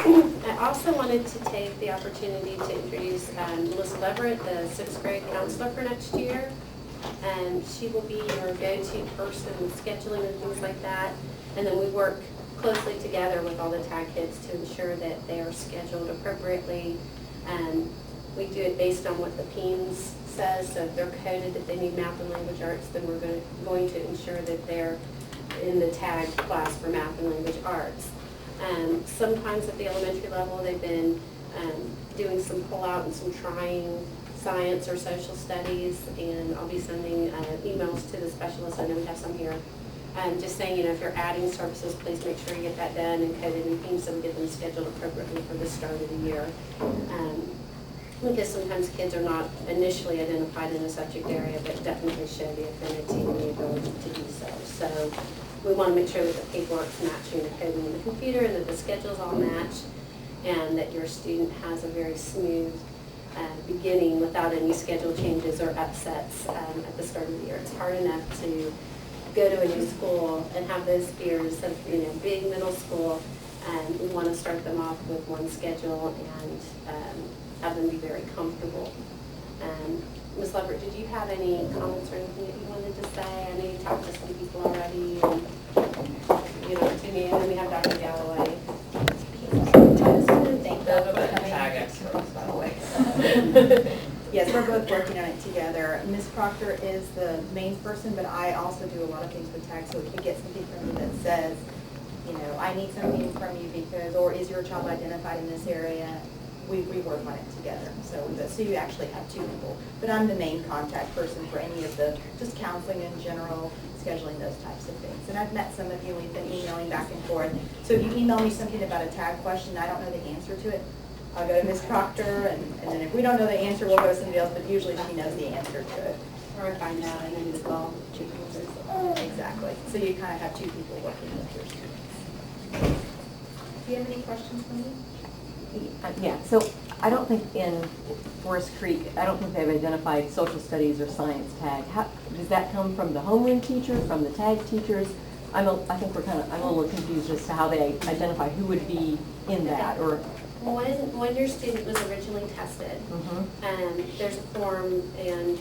I also wanted to take the opportunity to introduce Melissa Leverett, the 6th grade counselor for next year. And she will be your go-to person with scheduling and things like that. And then we work closely together with all the TAG kids to ensure that they are scheduled appropriately. And we do it based on what the PEAMS says. So if they're coded that they need math and language arts, then we're going to ensure that they're in the TAG class for math and language arts. Sometimes at the elementary level, they've been doing some pull-out and some trying science or social studies, and I'll be sending emails to the specialists. I know we have some here. Just saying, if you're adding services, please make sure you get that done and coded in PEAMS so we get them scheduled appropriately for the start of the year. Because sometimes kids are not initially identified in a subject area, but definitely show the affinity and the ability to do so. So we want to make sure that the paperwork's matching the coding in the computer and that the schedules all match, and that your student has a very smooth beginning without any schedule changes or upsets at the start of the year. It's hard enough to go to a new school and have those fears of being middle school, and we want to start them off with one schedule and have them be very comfortable. Ms. Leverett, did you have any comments or anything that you wanted to say? I know you talked to some people already, and to me, and then we have Dr. Galloway. Thank you for tag experts, by the way. Yes, we're both working on it together. Ms. Proctor is the main person, but I also do a lot of things with tag. So if you get something from me that says, I need something from you because, or is your child identified in this area, we work on it together. So you actually have two people. But I'm the main contact person for any of the, just counseling in general, scheduling, those types of things. And I've met some of you, we've been emailing back and forth. So if you email me something about a tag question, I don't know the answer to it, I'll go to Ms. Proctor, and then if we don't know the answer, we'll go to somebody else, but usually she knows the answer to it. Or if I know, and then just call two people. Exactly. So you kind of have two people working with your students. Do you have any questions for me? Yeah, so I don't think in Forest Creek, I don't think they've identified social studies or science tag. Does that come from the homeroom teacher, from the tag teachers? I think I'm a little confused as to how they identify who would be in that, or. When your student was originally tested, there's a form, and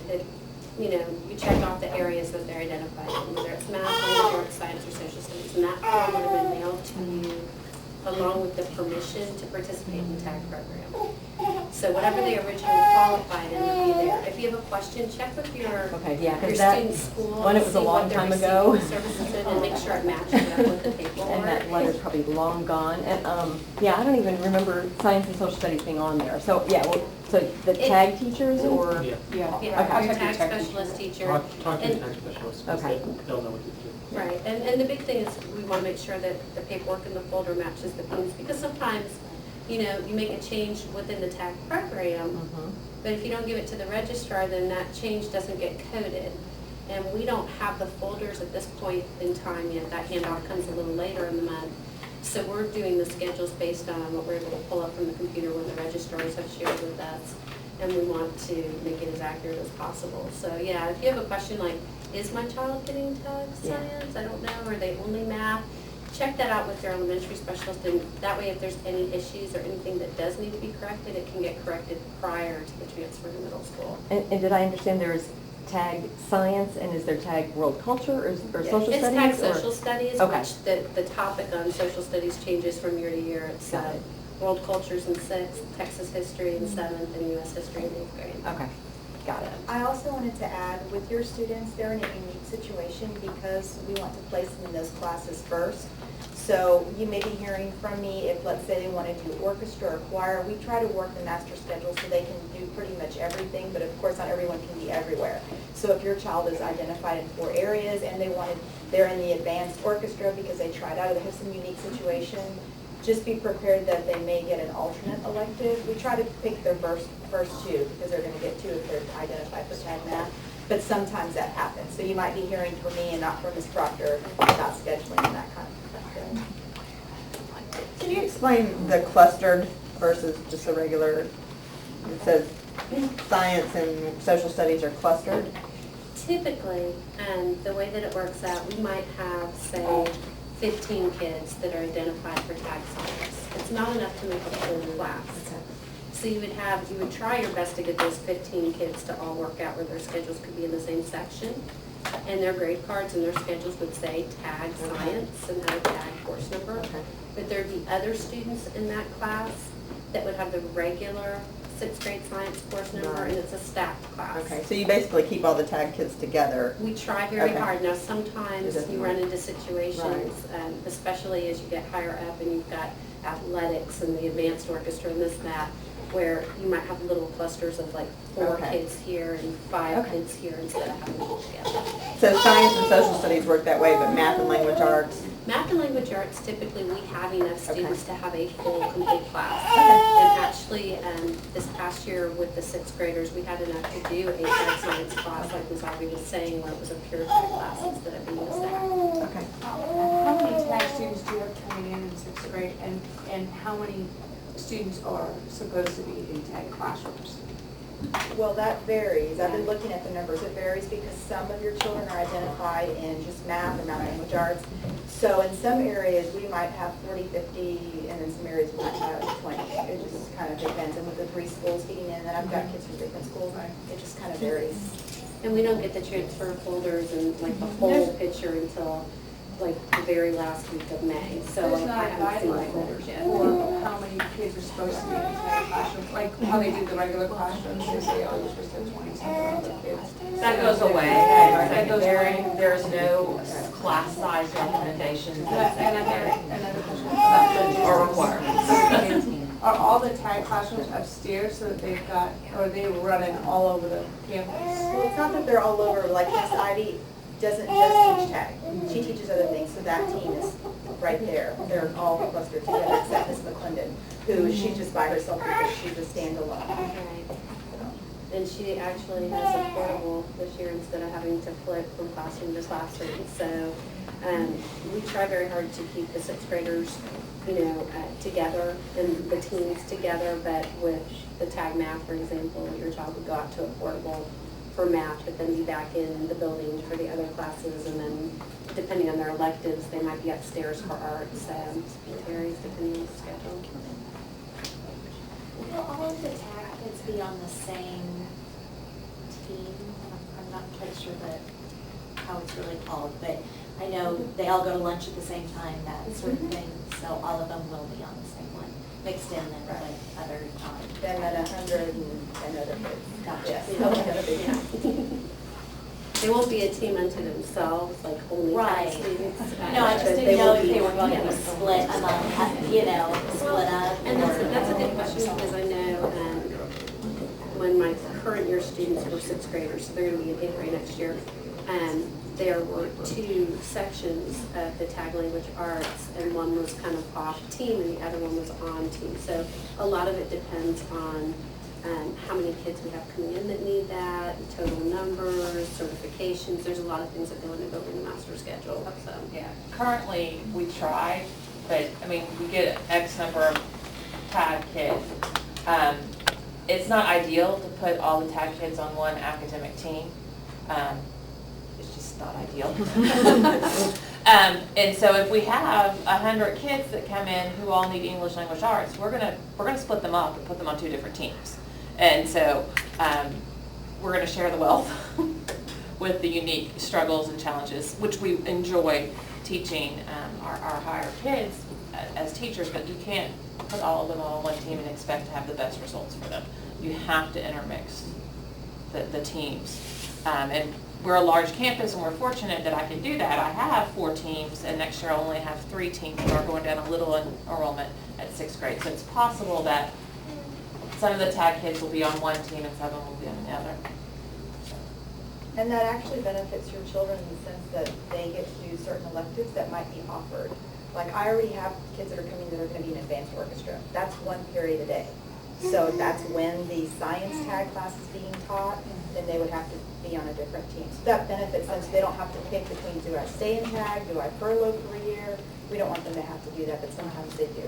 you check off the areas that they're identified in, whether it's math, language arts, science, or social studies, and that form would have been mailed to you along with the permission to participate in the TAG program. So whatever they originally qualified in would be there. If you have a question, check with your student's school. When it was a long time ago. Services in, and make sure it matches up with the paperwork. And that letter's probably long gone. And I don't even remember science and social studies being on there. So so the tag teachers or Yeah, Okay. your tag specialist teacher. Talk to the tag specialist. Okay. They'll know what to do. Right, and the big thing is we want to make sure that the paperwork in the folder matches the PEAMS, because sometimes, you make a change within the TAG program, but if you don't give it to the registrar, then that change doesn't get coded. And we don't have the folders at this point in time yet. That handout comes a little later in the month. So we're doing the schedules based on what we're able to pull up from the computer when the registrars have shared with us. And we want to make it as accurate as possible. So yeah, if you have a question like, is my child getting tag science? I don't know. Are they only math? Check that out with your elementary specialist, and that way if there's any issues or anything that does need to be corrected, it can get corrected prior to the transfer to middle school. And did I understand there's tag science, and is there tag world culture or social studies? It's tag social studies, Okay. which the topic on social studies changes from year to year. It's world cultures in 6th, Texas history in 7th, and U.S. history in 8th grade. Okay, got it. I also wanted to add, with your students, they're in a unique situation because we want to place them in those classes first. So you may be hearing from me if, let's say, they want to do orchestra or choir. We try to work the master schedule so they can do pretty much everything, but of course not everyone can be everywhere. So if your child is identified in 4 areas and they're in the advanced orchestra because they tried out or they have some unique situation, just be prepared that they may get an alternate elective. We try to pick their first 2 because they're going to get 2 if they're identified for tag math. But sometimes that happens. So you might be hearing from me and not from Ms. Proctor about scheduling and that kind of thing. Can you explain the clustered versus just the regular? It says science and social studies are clustered. Typically, the way that it works out, we might have, say, 15 kids that are identified for tag science. It's not enough to make a full class. So you would try your best to get those 15 kids to all work out where their schedules could be in the same section. And their grade cards and their schedules would say tag science and have a tag course number. Okay. But there'd be other students in that class that would have the regular 6th grade science course number, Right. and it's a stacked class. Okay, so you basically keep all the tag kids together. We try very Okay. hard. Now, It sometimes doesn't you work. run into situations, especially as you get higher up and you've got athletics and the advanced orchestra and this and that, where you might have little clusters of like 4 Okay. kids here and 5 Okay. kids here instead of having them all together. So science and social studies work that way, but math and language arts, Math and language arts, typically we have enough students to have a full, complete class. Okay. And actually, this past year with the 6th graders, we had enough to do a tag science class, like Ms. Ivy was saying, where it was a pure tag class instead of being a stack. okay. How many tag students do you have coming in 6th grade, and how many students are supposed to be in tag classrooms? Well, that varies. I've been looking at the numbers. It varies because some of your children are identified in just math or math language arts. So in some areas, we might have 40, 50, and in some areas, we might have 20. It just kind of depends. And with the 3 schools getting in, and I've got kids from different schools, it just kind of varies. And we don't get the transfer folders and like the whole picture until like the very last week of May. So There's like, not I a haven't seen the guideline folders yet. for how many kids are supposed to be in tag classrooms, like how they do the regular classrooms, they say, oh, you're supposed to have 20-something other kids. That goes away. That goes Secondary, away. there's no class size recommendations in secondary Another question. or requirements. Are all the tag classrooms upstairs so that they've got, or are they running all over the campus? Well, it's not that they're all over, like Miss Ivy doesn't just teach tag. She teaches other things, so that team is right there. They're all clustered together except Miss McClendon, who she's just by herself because she's a standalone. Right. And she actually has a portable this year instead of having to flip from classroom to classroom. So we try very hard to keep the 6th graders, together and the teams together. But with the tag math, for example, your child would go out to a portable for math, but then be back in the building for the other classes. And then depending on their electives, they might be upstairs for arts. It varies depending on the schedule. Will all of the tag kids be on the same team? I'm not quite sure how it's really called, but I know they all go to lunch at the same time, that sort of thing. So all of them will be on the same one, mixed in then with other Then at 100 and other kids. Gotcha. Yes. They won't be a team unto themselves, like only Right. tag students. No, I just but didn't know will if be- they were going to be yes. split among, split up. And or- that's a good question, because I know when my current year students were 6th graders, so they're going to be in 8th grade next year, there were 2 sections of the tag language arts, and one was kind of off team and the other one was on team. So a lot of it depends on how many kids we have coming in that need that, total numbers, certifications. There's a lot of things that go into building the master schedule. So. Yeah, currently, we try, but, we get X number of tag kids. It's not ideal to put all the tag kids on one academic team. It's just not ideal. And so if we have 100 kids that come in who all need English language arts, we're gonna split them up and put them on 2 different teams. And so we're gonna share the wealth with the unique struggles and challenges, which we enjoy teaching our higher kids as teachers, but you can't put all of them on one team and expect to have the best results for them. You have to intermix the teams. And we're a large campus and we're fortunate that I can do that. I have 4 teams and next year I only have 3 teams that are going down a little in enrollment at 6th grade. So it's possible that some of the tag kids will be on one team and some of them will be on the other. And that actually benefits your children in the sense that they get to do certain electives that might be offered. Like I already have kids that are coming that are going to be in advanced orchestra. That's 1 period a day. So that's when the science tag class is being taught, then they would have to be on a different team. So that benefits them, so they don't have to pick between, do I stay in tag, do I furlough for a year? We don't want them to have to do that, but sometimes they do.